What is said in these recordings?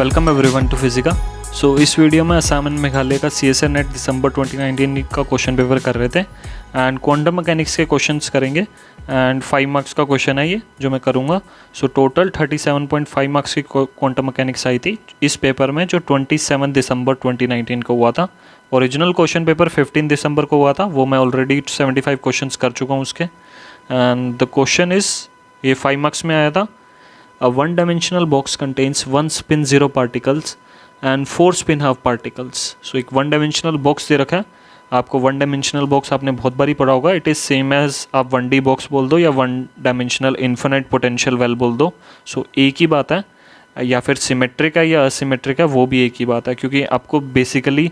Welcome everyone to फिजिका। इस video में Assam and Meghalaya का CSIR नेट दिसंबर 2019 का क्वेश्चन पेपर कर रहे थे एंड क्वांटम मैकेनिक्स के क्वेश्चंस करेंगे एंड 5 मार्क्स का क्वेश्चन है ये जो मैं करूँगा। टोटल 37.5 मार्क्स की क्वांटम मैकेनिक्स आई थी इस पेपर में जो 27 दिसंबर 2019 को हुआ था। ओरिजिनल क्वेश्चन पेपर 15 दिसंबर को हुआ था, वो मैं ऑलरेडी 75 क्वेश्चंस कर चुका हूँ उसके। एंड द क्वेश्चन इज़, ये 5 मार्क्स में आया था। A one-dimensional box contains 1 spin 0 particles and 4 spin half particles. एक वन डायमेंशनल बॉक्स दे रखा है आपको। वन डायमेंशनल बॉक्स आपने बहुत बारी पढ़ा होगा। इट इज़ सेम एज आप 1D बॉक्स बोल दो या one dimensional infinite potential well बोल दो। एक ही बात है, या फिर सिमेट्रिक है या असिमेट्रिक है वो भी एक ही बात है, क्योंकि आपको बेसिकली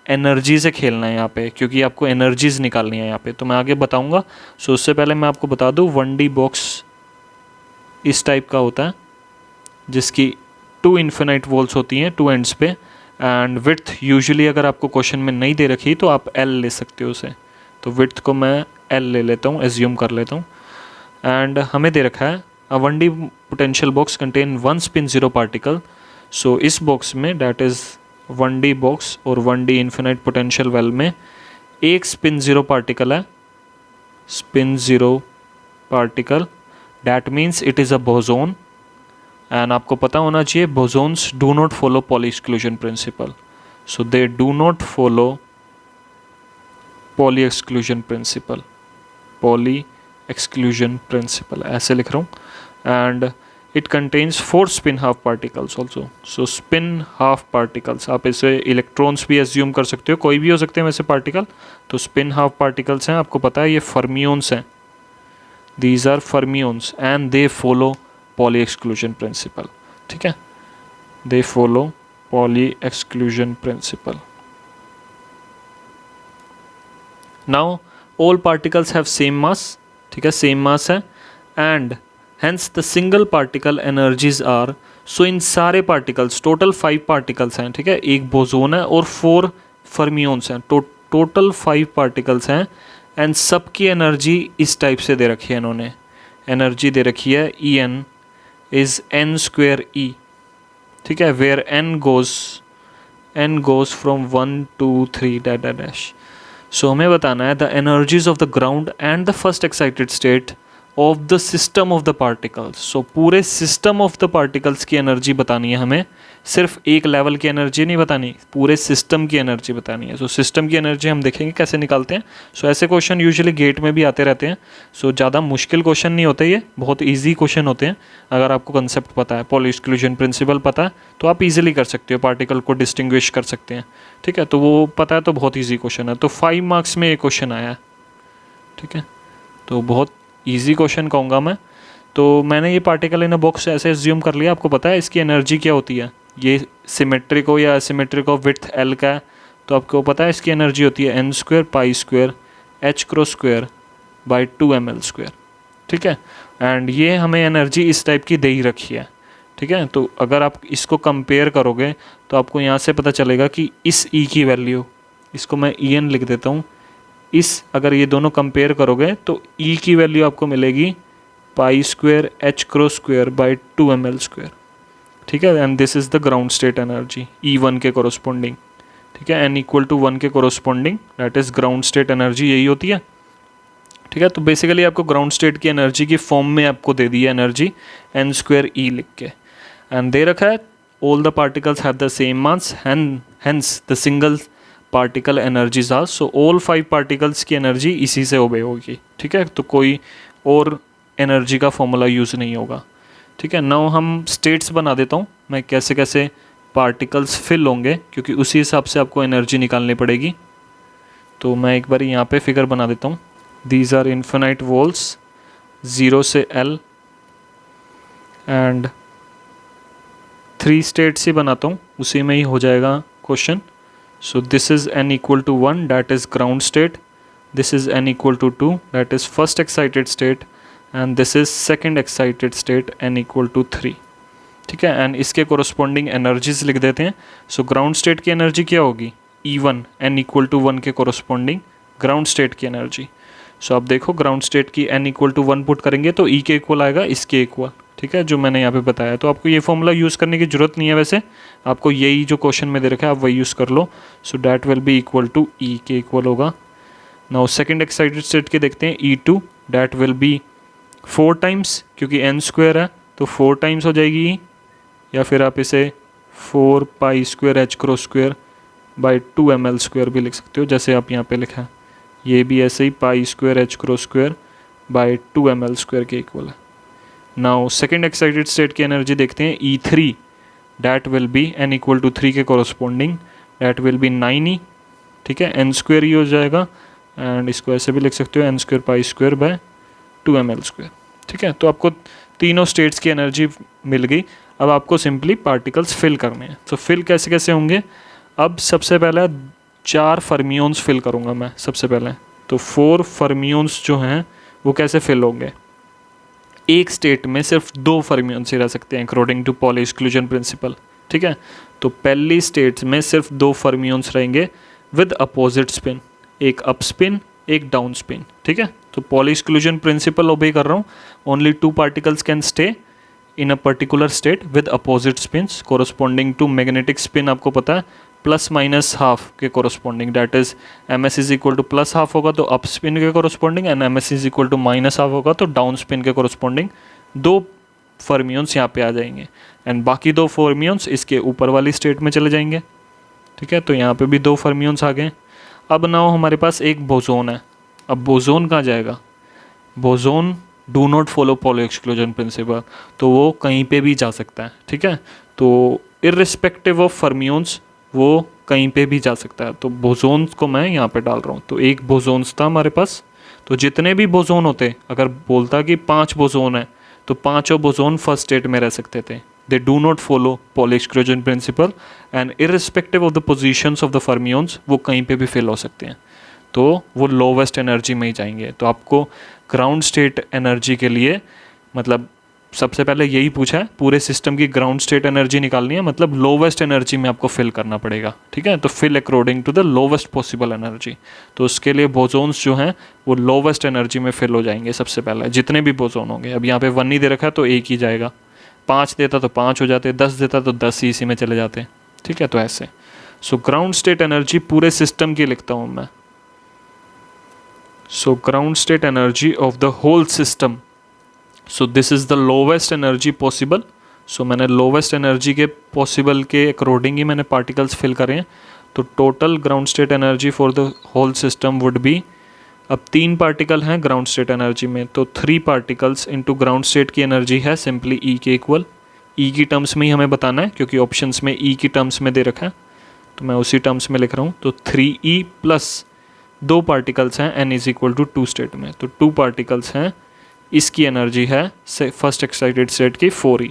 एनर्जी से खेलना है यहाँ पे, क्योंकि आपको एनर्जीज निकालनी है यहाँ पे। तो मैं आगे बताऊँगा। उससे पहले मैं आपको बता दूँ 1D बॉक्स इस टाइप का होता है जिसकी 2 इन्फिनाइट वॉल्स होती हैं 2 एंड्स पे, एंड विड्थ यूजुअली अगर आपको क्वेश्चन में नहीं दे रखी तो आप L ले सकते हो उसे। तो विड्थ को मैं L ले लेता हूँ, एज्यूम कर लेता हूँ। एंड हमें दे रखा है अ 1D potential box contain 1 spin 0 particle. इस बॉक्स में डैट इज़ 1D बॉक्स और 1D इन्फिनाइट पोटेंशियल वेल में एक स्पिन 0 पार्टिकल है, spin 0 particle. That means it is a boson and आपको पता होना चाहिए bosons do not follow Pauli exclusion principle. So they do not follow Pauli exclusion principle. Pauli exclusion principle ऐसे लिख रहा हूँ। And it contains 4 spin half particles also. So spin half particles आप इसे इलेक्ट्रॉन्स भी assume कर सकते हो, कोई भी हो सकते हैं वैसे पार्टिकल। तो spin half particles हैं, आपको पता है ये fermions हैं। These are fermions and they follow Pauli exclusion principle. ठीक है, they follow Pauli exclusion principle. Now all particles have same mass. ठीक है, same mass है and hence the single particle energies are, so इन सारे particles total 5 particles हैं। ठीक है, एक बोसोन है और 4 fermions हैं, टोटल 5 particles हैं एंड सबकी एनर्जी इस टाइप से दे रखी है इन्होंने। एनर्जी दे रखी है En इज़ n² E। ठीक है, where n goes from 1 2 3 dash dash. हमें बताना है the energies of the ground and the first excited state of the system of the particles. पूरे सिस्टम ऑफ द पार्टिकल्स की energy बतानी है हमें, सिर्फ एक लेवल की एनर्जी नहीं बतानी, पूरे सिस्टम की एनर्जी बतानी है। सिस्टम की एनर्जी हम देखेंगे कैसे निकालते हैं। ऐसे क्वेश्चन यूजुअली गेट में भी आते रहते हैं। ज़्यादा मुश्किल क्वेश्चन नहीं होते, ये बहुत ईजी क्वेश्चन होते हैं। अगर आपको कंसेप्ट पता है, पॉली एक्सक्लूजन प्रिंसिपल पता है, तो आप ईजिली कर सकते हो, पार्टिकल को डिस्टिंग्विश कर सकते हैं। ठीक है, तो वो पता है तो बहुत ईजी क्वेश्चन है। तो 5 मार्क्स में ये क्वेश्चन आया है। ठीक है, तो बहुत ईजी क्वेश्चन कहूँगा मैं। तो मैंने ये पार्टिकल इन अ बॉक्स ऐसे एज्यूम कर लिया। आपको पता है इसकी एनर्जी क्या होती है, ये सिमेट्रिक हो या असिमेट्रिक हो, विड्थ L का है तो आपको पता है इसकी एनर्जी होती है n² π² h² बाई 2 ml²। ठीक है, एंड ये हमें एनर्जी इस टाइप की दे ही रखी है। ठीक है, तो अगर आप इसको कंपेयर करोगे तो आपको यहाँ से पता चलेगा कि इस E की वैल्यू, इसको मैं En लिख देता हूँ, इस अगर ये दोनों कंपेयर करोगे तो E की वैल्यू आपको मिलेगी π² h² बाई 2 ml²। ठीक है, and this is the ground state energy E1 के कोरोस्पोंडिंग। ठीक है, n = 1 के corresponding, that is ground state energy यही होती है। ठीक है, तो बेसिकली आपको ग्राउंड स्टेट की एनर्जी की फॉर्म में आपको दे दी है एनर्जी n² E लिख के, एंड दे रखा है all the particles have the same mass and hence the single particle energies are. All 5 particles की एनर्जी इसी से ओबे होगी। ठीक है, तो कोई और एनर्जी का फॉर्मूला यूज़ नहीं होगा। ठीक है, नाउ हम स्टेट्स बना देता हूँ मैं, कैसे कैसे पार्टिकल्स फिल होंगे, क्योंकि उसी हिसाब से आपको एनर्जी निकालनी पड़ेगी। तो मैं एक बार यहाँ पे फिगर बना देता हूँ। दीज आर इन्फिनाइट वॉल्स 0 से L एंड 3 स्टेट्स ही बनाता हूँ, उसी में ही हो जाएगा question. This is n = 1 that is ground state, this is n = 2 that is first excited state and this is second excited state n = 3। ठीक है, एंड इसके कोरोस्पोंडिंग एनर्जीज लिख देते हैं। ग्राउंड स्टेट की एनर्जी क्या होगी, E1 n = 1 के कोरोस्पोंडिंग ग्राउंड स्टेट की एनर्जी। आप देखो ग्राउंड स्टेट की n = 1 पुट करेंगे तो E के इक्वल आएगा इसके इक्वल। ठीक है, जो मैंने यहाँ पे बताया। तो आपको ये फॉर्मूला यूज़ करने की ज़रूरत नहीं है, वैसे आपको यही जो क्वेश्चन में दे रखा है आप वही यूज़ कर लो। So that will be equal to E K equal होगा। नाउ सेकंड एक्साइटेड स्टेट के देखते हैं, E2 that will B 4 times, क्योंकि n स्क्वायर है तो 4 टाइम्स हो जाएगी E, या फिर आप इसे 4 पाई square h cross square by 2 ml square भी लिख सकते हो, जैसे आप यहाँ पे लिखा है। ये भी ऐसे ही pi square h cross square by 2 ml square के इक्वल है। नाउ सेकेंड एक्साइटेड स्टेट की एनर्जी देखते हैं, E3 that will be n equal to 3 के corresponding that will B 9E, ठीक है, n स्क्वायर ही हो जाएगा, एंड इसको ऐसे भी लिख सकते हो n square pi square by 2 ml square, ठीक है। तो आपको तीनों स्टेट्स की एनर्जी मिल गई। अब आपको सिंपली पार्टिकल्स फिल करने हैं। तो फिल कैसे कैसे होंगे, अब सबसे पहले 4 फर्मियोन्स फिल करूँगा मैं सबसे पहले। तो 4 फर्मियोन्स जो हैं वो कैसे फिल होंगे, एक स्टेट में सिर्फ 2 फर्मियोन्स ही रह सकते हैं according to Pauli exclusion principle, ठीक है। तो पहली स्टेट में सिर्फ 2 फर्मियोन्स रहेंगे विद अपोजिट स्पिन, एक अप स्पिन एक डाउन स्पिन, ठीक है। तो पॉली एक्सक्लूजन प्रिंसिपल ओबे कर रहा हूँ, only 2 particles can stay in a particular state with opposite spins corresponding to magnetic spin, आपको पता है प्लस माइनस हाफ के corresponding, that is m s is equal to plus half होगा तो अप स्पिन के corresponding, and m s is equal to minus half होगा तो down spin के कोरस्पॉन्डिंग 2 फर्मियोन्स यहाँ पे आ जाएंगे, एंड बाकी 2 फर्मियोन्स इसके ऊपर वाली स्टेट में चले जाएंगे, ठीक है। तो यहाँ पे भी 2 फर्मियोन्स आ गए। अब नाउ हमारे पास एक बोजोन है। अब बोजोन कहाँ जाएगा, boson do not follow poly exclusion principal, तो वो कहीं पे भी जा सकता है, ठीक है। तो इर्रिस्पेक्टिव ऑफ फर्मियोन्स वो कहीं पे भी जा सकता है। तो बोजोन्स को मैं यहाँ पे डाल रहा हूँ। तो एक बोजोन्स था हमारे पास, तो जितने भी बोजोन होते, अगर बोलता कि 5 बोजोन है तो 5 बोजोन फर्स्ट स्टेट में रह सकते थे। They do not follow poly exclusion principal and irrespective of the positions of the fermions वो कहीं पे भी फिल हो सकते हैं, तो वो लोवेस्ट एनर्जी में ही जाएंगे। तो आपको ग्राउंड स्टेट एनर्जी के लिए मतलब सबसे पहले यही पूछा है, पूरे सिस्टम की ग्राउंड स्टेट एनर्जी निकालनी है, मतलब लोवेस्ट एनर्जी में आपको फिल करना पड़ेगा, ठीक है। तो fill according to the lowest possible energy. तो उसके लिए बोजोन्स जो हैं वो लोवेस्ट एनर्जी में फिल हो जाएंगे सबसे पहले, जितने भी बोजोन होंगे। अब यहाँ पे 1 ही दे रखा है तो 1 ही जाएगा, 5 देता तो 5 हो जाते, 10 देता तो 10 ही इसी में चले जाते, ठीक है। तो ऐसे सो ग्राउंड स्टेट एनर्जी पूरे सिस्टम की लिखता हूँ मैं। So ground state energy of the whole system, so this is the lowest energy possible. So मैंने लोवेस्ट एनर्जी के पॉसिबल के अकॉर्डिंग ही मैंने पार्टिकल्स फिल करे हैं। तो total ground state energy for the whole system would be, अब 3 particle हैं ग्राउंड स्टेट एनर्जी में, तो 3 पार्टिकल्स इंटू ग्राउंड स्टेट की एनर्जी है सिंपली ई के इक्वल। ई की टर्म्स में ही हमें बताना है क्योंकि ऑप्शंस में ई की टर्म्स में दे रखा है, तो मैं उसी टर्म्स में लिख रहा हूँ। तो 3E प्लस 2 पार्टिकल्स हैं n is equal to 2 state में, तो 2 पार्टिकल्स हैं, इसकी एनर्जी है से फर्स्ट एक्साइटेड स्टेट की 4E,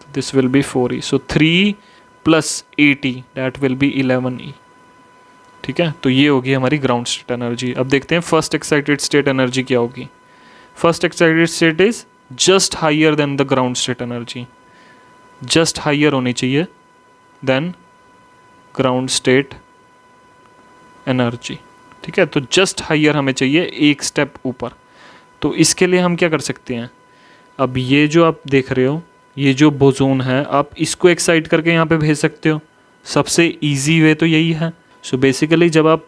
this will be 4E। So 3 plus 8E that will be 11E, ठीक है। तो ये होगी हमारी ग्राउंड स्टेट एनर्जी। अब देखते हैं फर्स्ट एक्साइटेड स्टेट एनर्जी क्या होगी। First excited state is just higher than the ground state energy, just higher होनी चाहिए देन ग्राउंड स्टेट एनर्जी, ठीक है। तो जस्ट हायर हमें चाहिए, एक स्टेप ऊपर। तो इसके लिए हम क्या कर सकते हैं, अब ये जो आप देख रहे हो ये जो बोजोन है, आप इसको एक्साइट करके यहाँ पे भेज सकते हो, सबसे इजी वे तो यही है। सो बेसिकली जब आप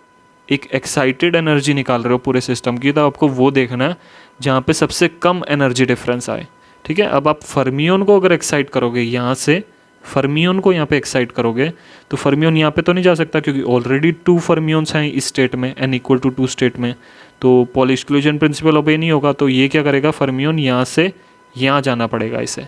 एक एक्साइटेड एनर्जी निकाल रहे हो पूरे सिस्टम की, तो आपको वो देखना है जहाँ पे सबसे कम एनर्जी डिफरेंस आए, ठीक है। अब आप फर्मियोन को अगर एक्साइट करोगे यहाँ से, फर्मियोन को यहाँ पे एक्साइट करोगे तो फर्मियोन यहाँ पे तो नहीं जा सकता क्योंकि ऑलरेडी 2 फर्मियोन्स हैं इस स्टेट में, n इक्वल टू 2 स्टेट में, तो पॉली एक्सक्लूजन प्रिंसिपल ओबे नहीं होगा। तो ये क्या करेगा, फर्मियोन यहाँ से यहाँ जाना पड़ेगा इसे।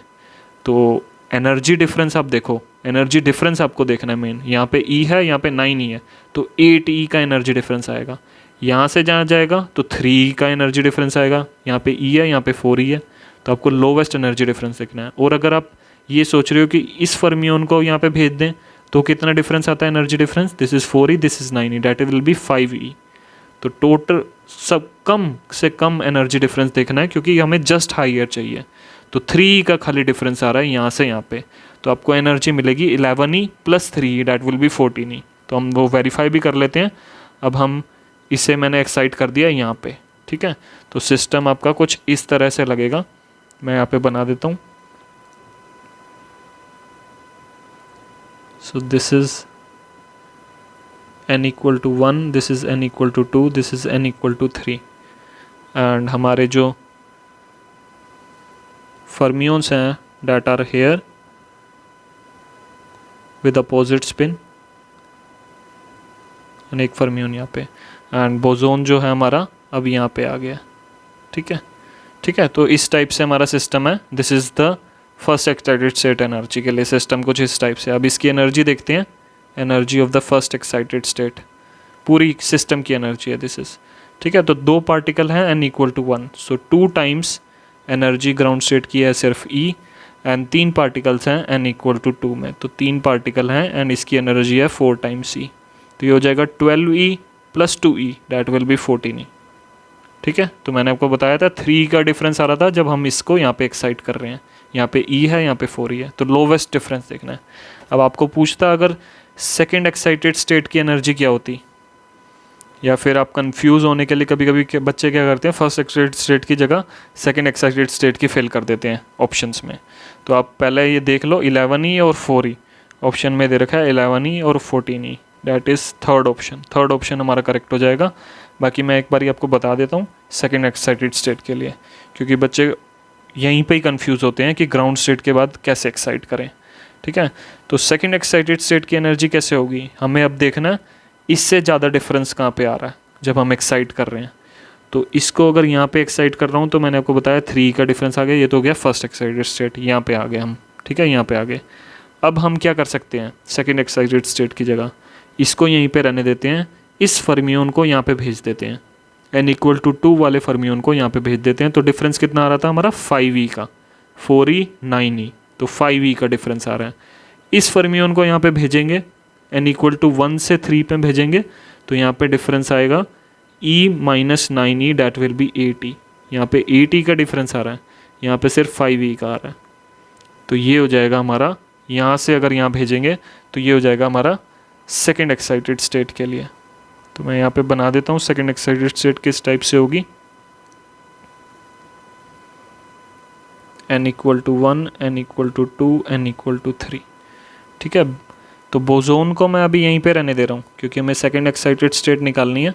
तो एनर्जी डिफरेंस आप देखो, एनर्जी डिफरेंस आपको देखना है मेन, यहाँ पे E है यहाँ पे 9E है, तो 8E का एनर्जी डिफरेंस आएगा। यहाँ से जहाँ जाएगा तो 3E का एनर्जी डिफरेंस आएगा, यहाँ पे E है यहाँ पे 4E है, तो आपको लोवेस्ट एनर्जी डिफरेंस देखना है। और अगर आप ये सोच रहे हो कि इस फर्मियोन को यहाँ पे भेज दें तो कितना डिफरेंस आता है energy difference, this is 4E this is 9E that will B 5E। तो टोटल सब कम से कम एनर्जी डिफरेंस देखना है क्योंकि हमें जस्ट हायर चाहिए। तो 3E का खाली डिफरेंस आ रहा है यहाँ से यहाँ पे, तो आपको एनर्जी मिलेगी 11E plus 3E that will B 14E। तो हम वो वेरीफाई भी कर लेते हैं। अब हम इसे मैंने एक्साइट कर दिया यहाँ पे, ठीक है। तो सिस्टम आपका कुछ इस तरह से लगेगा, मैं यहाँ पे बना देता हूँ। So this is n equal to 1, this is n equal to 2, this is n equal to 3. And हमारे जो फर्मियोन्स हैं that are here with opposite spin, and एक फर्मियोन यहाँ पे, एंड बोजोन जो है हमारा अब यहाँ पे आ गया. ठीक है, ठीक है. तो इस टाइप से हमारा सिस्टम है. This is the first excited state energy के लिए सिस्टम कुछ इस टाइप से. अब इसकी एनर्जी देखते हैं, energy of the first excited state, पूरी सिस्टम की एनर्जी है दिस इज़. ठीक है, तो 2 पार्टिकल हैं n equal to 1, so 2 times energy ground state की है सिर्फ E, एंड 3 पार्टिकल्स हैं n इक्वल टू 2 में, तो 3 पार्टिकल हैं एंड इसकी एनर्जी है 4 टाइम्स E. तो ये हो जाएगा 12E plus 2E, that will B 14E. ठीक है, तो मैंने आपको बताया था 3 का डिफरेंस आ रहा था जब हम इसको यहाँ पे एक्साइट कर रहे हैं. यहाँ पे E है, यहाँ पे 4E है, तो लोवेस्ट डिफरेंस देखना है. अब आपको पूछता अगर सेकेंड एक्साइटेड स्टेट की एनर्जी क्या होती, या फिर आप कंफ्यूज होने के लिए कभी कभी बच्चे क्या करते हैं, फर्स्ट एक्साइटेड स्टेट की जगह सेकंड एक्साइटेड स्टेट की फिल कर देते हैं ऑप्शंस में. तो आप पहले ये देख लो 11E और 4E ऑप्शन में दे रखा है, 11E और 14E, that is third option. Third option हमारा करेक्ट हो जाएगा. बाकी मैं एक बार आपको बता देता हूँ सेकंड एक्साइटेड स्टेट के लिए, क्योंकि बच्चे यहीं पे ही कंफ्यूज होते हैं कि ग्राउंड स्टेट के बाद कैसे एक्साइट करें. ठीक है, तो सेकंड एक्साइटेड स्टेट की एनर्जी कैसे होगी, हमें अब देखना है इससे ज़्यादा डिफरेंस कहाँ पे आ रहा है जब हम एक्साइट कर रहे हैं. तो इसको अगर यहाँ पे एक्साइट कर रहा हूँ तो मैंने आपको बताया 3 का डिफरेंस आ गया, ये तो हो गया फर्स्ट एक्साइटेड स्टेट, यहाँ पे आ गए हम. ठीक है, यहाँ पे आ गए. अब हम क्या कर सकते हैं, सेकंड एक्साइटेड स्टेट की जगह इसको यहीं पे रहने देते हैं, इस फर्मियोन को यहाँ पे भेज देते हैं, n इक्वल टू 2 वाले फर्मियोन को यहाँ पे भेज देते हैं. तो डिफरेंस कितना आ रहा था हमारा 5E का, 4E 9E, तो 5E का डिफरेंस आ रहा है. इस फर्मियोन को यहाँ पे भेजेंगे, n इक्वल टू 1 से 3 पे भेजेंगे, तो यहाँ पे डिफरेंस आएगा E minus 9E, that will be 8E. यहाँ पे 8E का डिफरेंस आ रहा है, यहाँ पे सिर्फ 5E का आ रहा है. तो ये हो जाएगा हमारा, यहाँ से अगर यहाँ भेजेंगे तो ये हो जाएगा हमारा सेकेंड एक्साइटेड स्टेट के लिए. तो मैं यहाँ पे बना देता हूँ सेकेंड एक्साइटेड स्टेट किस टाइप से होगी, n equal to 1, n equal to 2, n equal to 3. ठीक है, तो बोजोन को मैं अभी यहीं पे रहने दे रहा हूँ क्योंकि हमें सेकेंड एक्साइटेड स्टेट निकालनी है.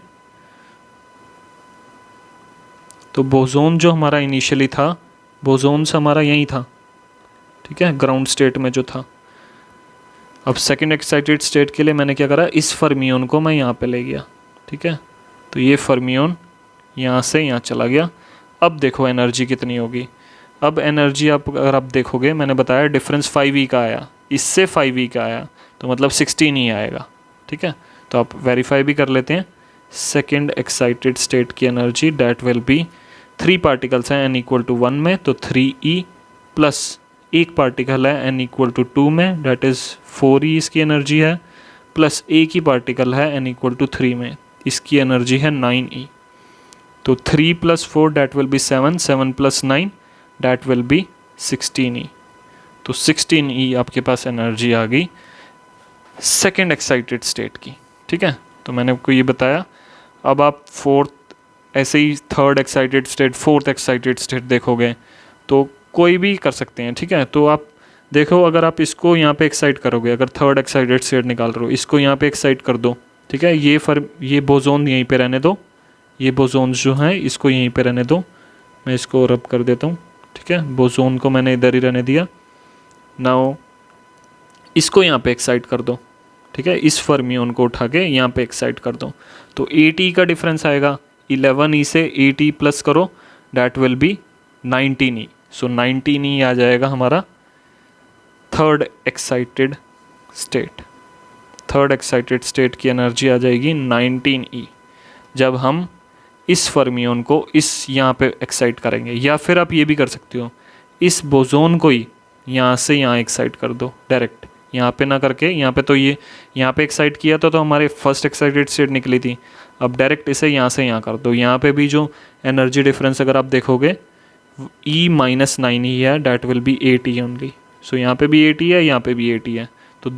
तो बोजोन जो हमारा इनिशियली था, बोजोन से हमारा यहीं था. ठीक है, ग्राउंड स्टेट में जो था. अब सेकेंड एक्साइटेड स्टेट के लिए मैंने क्या करा, इस फर्मियोन को मैं यहाँ पे ले गया. ठीक है, तो ये फर्मियोन यहाँ से यहाँ चला गया. अब देखो एनर्जी कितनी होगी. अब एनर्जी अगर आप देखोगे, मैंने बताया डिफरेंस 5E का आया, इससे 5E का आया, तो मतलब 16 ही आएगा. ठीक है, तो आप वेरीफाई भी कर लेते हैं. सेकेंड एक्साइटेड स्टेट की energy that will B, 3 particles हैं n इक्वल टू 1 में, तो 3E प्लस 1 पार्टिकल है n इक्वल टू 2 में, डैट इज़ 4E इसकी एनर्जी है, प्लस एक ही पार्टिकल है n इक्वल टू 3 में, इसकी एनर्जी है 9E. तो 3 plus 4 that will B 7, 7 plus 9 that will B 16E. तो 16E आपके पास एनर्जी आ गई सेकेंड एक्साइटेड स्टेट की. ठीक है, तो मैंने आपको ये बताया. अब आप फोर्थ, ऐसे ही third excited state, fourth excited state देखोगे तो कोई भी कर सकते हैं. ठीक है, तो आप देखो, अगर आप इसको यहाँ पे एक्साइट करोगे, अगर थर्ड एक्साइटेड स्टेट निकाल रहे हो, इसको यहाँ पे एक्साइट कर दो. ठीक है, ये बोजोन यहीं पे रहने दो, ये बोजोन जो हैं इसको यहीं पे रहने दो. मैं इसको रब कर देता हूँ. ठीक है, बोजोन को मैंने इधर ही रहने दिया. नाउ इसको यहाँ पे एक्साइट कर दो. ठीक है, इस फर्मियोन को उठा के यहाँ पे एक्साइट कर दो, तो 8E का डिफरेंस आएगा. 11E से 8E प्लस करो, that will B 19E. So 19E आ जाएगा हमारा third excited state. Third excited state की एनर्जी आ जाएगी 19E जब हम इस फर्मियोन को इस यहाँ पे एक्साइट करेंगे. या फिर आप ये भी कर सकते हो, इस बोजोन को ही यहाँ से यहाँ एक्साइट कर दो डायरेक्ट, यहाँ पे ना करके. यहाँ पे तो ये यहाँ पे एक्साइट किया तो हमारे फर्स्ट एक्साइटेड स्टेट निकली थी. अब डायरेक्ट इसे यहाँ से यहाँ कर दो. यहाँ पे भी जो एनर्जी डिफरेंस अगर आप देखोगे E माइनस 9E है, that will be 8E only. So यहाँ पे भी 8E है, यहाँ पे भी 8E है. तो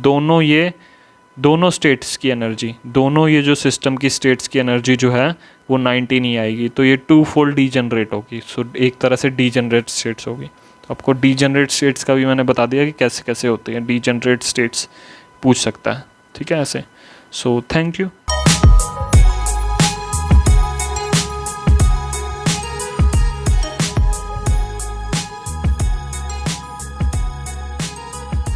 दोनों स्टेट्स की एनर्जी, दोनों ये जो सिस्टम की स्टेट्स की एनर्जी जो है वो 19E आएगी. तो ये 2 फोल्ड डीजनरेट होगी. सो एक तरह से डीजनरेट स्टेट्स होगी. तो आपको डीजनरेट स्टेट्स का भी मैंने बता दिया कि कैसे कैसे होते हैं डीजनरेट स्टेट्स. पूछ सकता है, ठीक है ऐसे। So thank you.